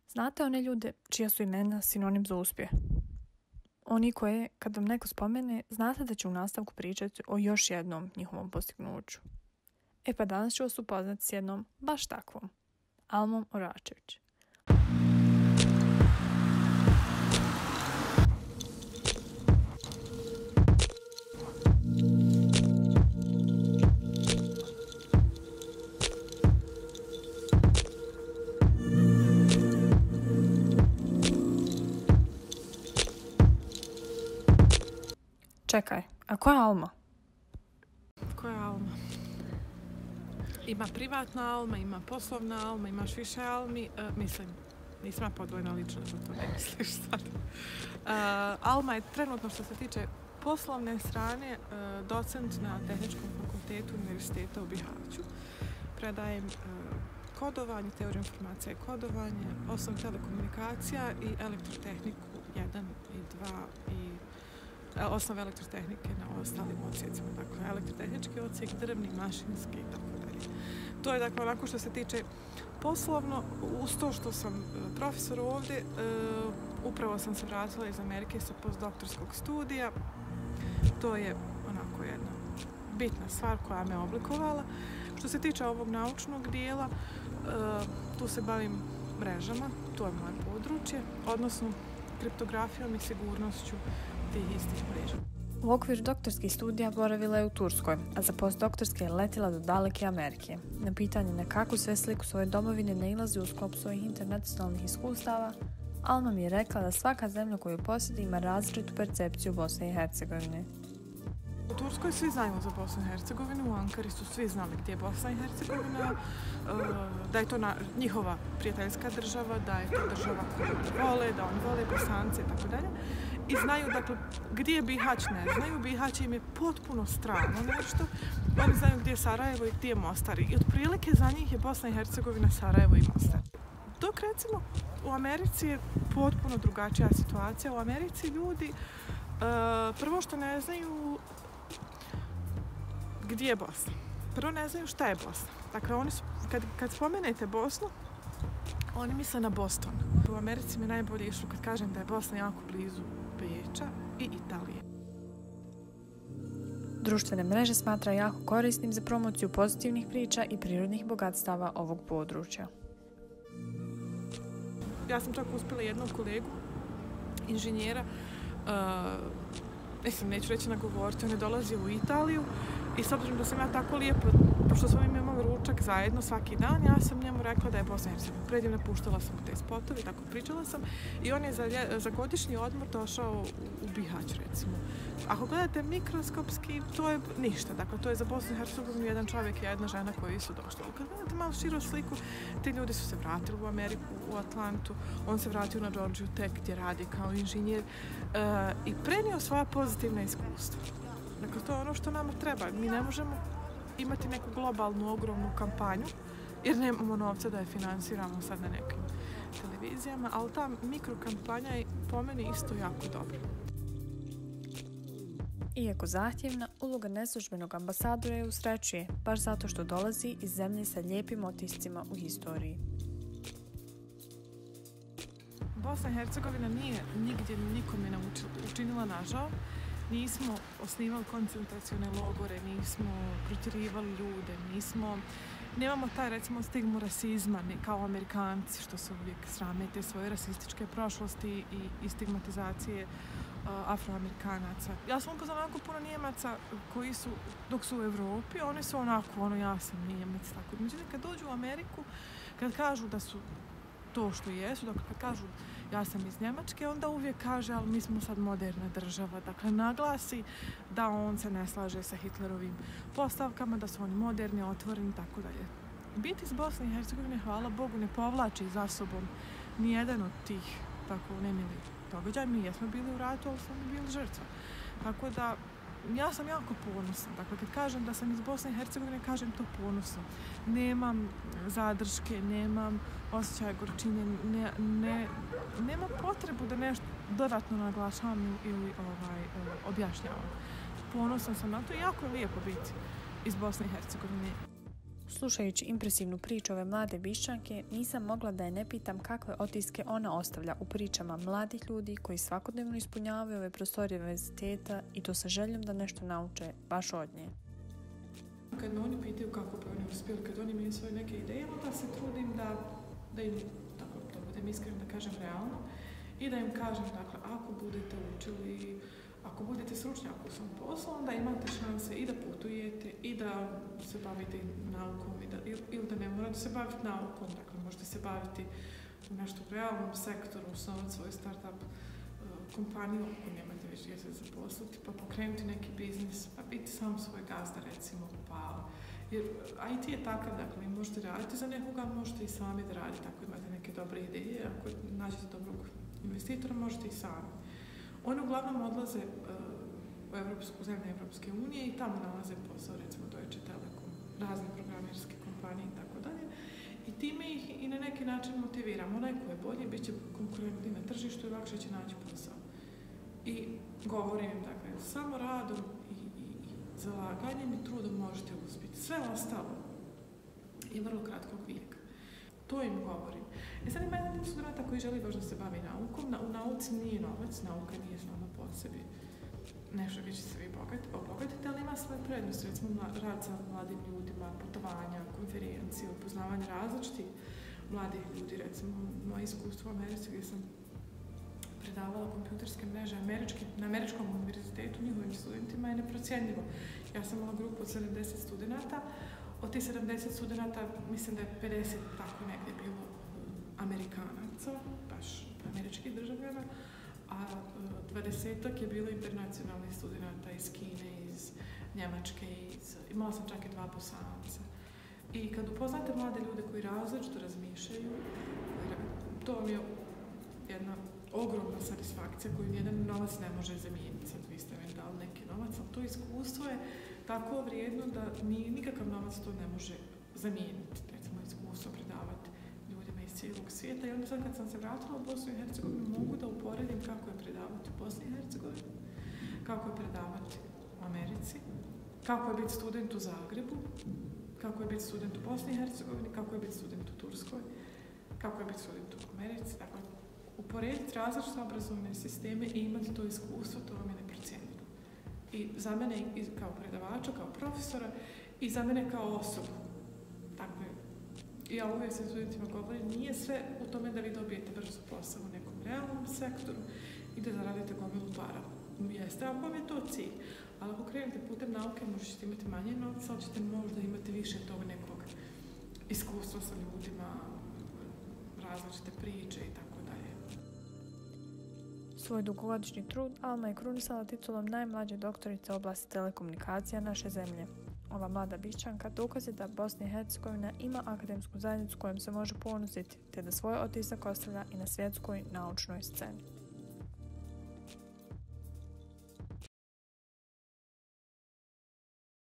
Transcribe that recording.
Znate one ljude čija su imena sinonim za uspjeh? Oni koje, kad vam neko spomene, znate da će u nastavku pričati o još jednom njihovom postignuću. E pa danas ću vas upoznati s jednom baš takvom, Almom Oračević. Čekaj, a ko je Alma? Koja je Alma? Ima privatna Alma, ima poslovna Alma, imaš više Almi. Nisam ja podvojna ličnost, za to ne misliš sad. Alma je trenutno, što se tiče poslovne strane, docent na Tehničkom fakultetu Univerziteta u Bihaću. Predajem kodovanje, teoriju informacija i kodovanje, osnovu telekomunikacija i elektrotehniku 1 i 2 i osnove elektrotehnike na ostalim odsjecima. Dakle, elektrotehnički odsjek, drvni, mašinski i tako dalje. To je dakle onako što se tiče poslovno. Uz to što sam profesor ovdje, upravo sam se vratila iz Amerike sa postdoktorskog studija. To je onako jedna bitna stvar koja me oblikovala. Što se tiče ovog naučnog dijela, tu se bavim mrežama, to je moje područje, odnosno kriptografijom i sigurnošću tih istih mreža. U okviru doktorskih studija boravila je u Turskoj, a za postdoktorske je letila do daleke Amerike. Na pitanje na kakvu sve sliku svoje domovine nailazi u sklopu svojih internacionalnih iskustava, Alma mi je rekla da svaka zemlja koju posjedi ima različitu percepciju Bosne i Hercegovine. U Turskoj svi znaju za Bosnu i Hercegovinu, u Ankari su svi znali gdje je Bosna i Hercegovina, da je to njihova prijateljska država, da je to država koju vole, da oni vole Bosance i tako dalje. I znaju, dakle, gdje je Bihać ne znaju, Bihać im je potpuno strano nešto. Oni znaju gdje je Sarajevo i gdje je Mostar. I otprilike za njih je Bosna i Hercegovina, Sarajevo i Mostar. Dok recimo u Americi je potpuno drugačija situacija. U Americi ljudi prvo što ne znaju gdje je Bosna. Prvo ne znaju šta je Bosna. Dakle, oni su, kad spomenete Bosnu, oni misle na Boston. U Americi mi najbolje išlo kad kažem da je Bosna jako blizu Beča i Italije. Društvene mreže smatra jako korisnim za promociju pozitivnih priča i prirodnih bogatstava ovog područja. Ja sam čak uspjela jednog kolegu, inženjera, neću reći nagovoriti, on je dolazio u Italiju i s obzirom da sam ja tako lijepo, pošto smo imali ručak zajedno svaki dan, ja sam njemu rekla da je Bosna i Hercegovina. Predivno puštala sam te spotove, tako pričala sam i on je za godišnji odmor došao u Bihać, recimo. Ako gledate mikroskopski, to je ništa. Dakle, to je za Bosnu i Hercegovinu jedan čovjek i jedna žena koji su došli. Kad gledate malo širu sliku, ti ljudi su se vratili u Ameriku, u Atlantu, on se vratio na Georgia Tech gdje radi kao inženjer i prenio svoja pozitivna iskustva. Dakle, to je ono što nama treba. Mi ne možemo imati neku globalnu, ogromnu kampanju, jer nemamo novca da je finansiramo sad na nekim televizijama, ali ta mikrokampanja je po meni isto jako dobra. Iako zahtjevna, uloga neslužbenog ambasadora je usrećuje, baš zato što dolazi iz zemlje sa lijepim otiscima u historiji. Bosna i Hercegovina nije nigdje nikome učinila nažao. Nismo osnivali koncentracione logore, nismo protjerivali ljude, nemamo taj recimo stigmu rasizma kao Amerikanci što se uvijek srame te svoje rasističke prošlosti i stigmatizacije Afroamerikanaca. Ja sam upoznala onako puno Nijemaca koji su, dok su u Europi, oni su onako, ja sam Nijemac, tako. Međutim, kad dođu u Ameriku, kad kažu da su to što jesu, dakle kad kažu ja sam iz Njemačke, onda uvijek kaže ali mi smo sad moderna država. Dakle, naglasi da on se ne slaže sa Hitlerovim postavkama, da su oni moderni, otvoreni i tako dalje. Biti iz Bosne i Hercegovine, hvala Bogu, ne povlači za sobom nijedan od tih tako nemilih događaja. Mi jesmo bili u ratu, ali smo bili žrtva. Tako da ja sam jako ponosna. Dakle, kad kažem da sam iz Bosne i Hercegovine, kažem to ponosno. Nemam zadrške, nemam osjećaj gorčine, nemam potrebu da nešto dodatno naglašavam ili objašnjavam. Ponosna sam na to i jako je lijepo biti iz Bosne i Hercegovine. Slušajući impresivnu priču ove mlade Bišćanke, nisam mogla da je ne pitam kakve otiske ona ostavlja u pričama mladih ljudi koji svakodnevno ispunjavaju ove prostorije univerziteta i to sa željom da nešto nauče baš od nje. Kad me oni pitaju kako bi oni uspjeli, kad oni imaju svoje neke ideje, onda se trudim da im, tako da budem iskreno, da kažem realno, i da im kažem, dakle, ako budete učili, ako budete stručnjak u svom poslu, onda imate šanse i da putujete, i da se bavite naukom, ili da ne morate se baviti naukom, dakle, možete se baviti u nešto realnom sektoru, osnovati svoju start-up kompaniju, ako nemate već gdje se zaposliti, pa pokrenuti neki biznis, pa biti sam svoj gazda, recimo, pa... Jer IT je takav, dakle, vi možete raditi za nekoga, možete i sami da radite, ako imate neke dobre ideje, ako nađete dobrog investitora, možete i sami. Oni uglavnom odlaze u zemlje Evropske unije i tamo nalaze posao, recimo Deutsche Telekom, razne programerske kompanije i tako dalje. I time ih i na neki način motiviramo. Onaj ko je bolji, bit će konkurentni na tržištu i lakše će naći posao. I govorim im, dakle, samo radom i zalaganjem i trudom možete uspjeti. Sve ostalo je vrlo kratkog vijeka. To im govorim. I sad ima jedan studenta koji želi baš da se bavi naukom. U nauci nije novac, nauka nije sama po sebi nešto gdje će se vi obogatiti, ali ima svoje prednosti, recimo rad sa mladim ljudima, putovanja, konferencije, upoznavanje različitih mladih ljudi, recimo moje iskustvo u Americi gdje sam predavala kompjuterske mreže na američkom univerzitetu njihovim studentima je neprocjenjivo. Ja sam imala grupu od 70 studenata, od tih 70 studenata mislim da je 50 tako negdje bilo Amerikanaca, baš američkih državljana, a 20-ak je bilo internacionalnih studenata iz Kine, iz Njemačke, imala sam čak i 2 Bosanca. I kad upoznate mlade ljude koji različito razmišljaju, to vam je jedna ogromna satisfakcija koju nijedan novac ne može zamijeniti. Sad vi ste mi dali neki novac, ali to iskustvo je tako vrijedno da nikakav novac to ne može zamijeniti. Recimo iskustvo predavati ljudima iz cijelog svijeta. I onda sad kad sam se vratila u Bosnu i Hercegovinu, mogu da uporedim kako je predavati u Bosni i Hercegovini, kako je predavati u Americi, kako je biti student u Zagrebu, kako je biti student u Bosni i Hercegovini, kako je biti student u Turskoj, kako je biti student u Americi. Dakle, uporediti različite obrazovne sisteme i imati to iskustvo, to vam je neprocjenjivo. I za mene kao predavača, kao profesora i za mene kao osobu. Dakle, ja uvijek sa studentima govorim, nije sve u tome da vi dobijete brzo posao u nekom realnom sektoru i da zaradite gomilu para. Jeste, ali vam je to cilj. Ali ako krenete putem nauke, možete imati manje novca, ali ćete možda imati više tog nekog iskustva sa ljudima, različite priče i tako dalje. Svoj dugogodišnji trud Alma je krunisala titulom najmlađe doktorice u oblasti telekomunikacija naše zemlje. Ova mlada Bišćanka dokaz je da Bosna i Hercegovina ima akademsku zajednicu kojom se može ponositi, te da svoj otisak ostavlja i na svjetskoj naučnoj sceni.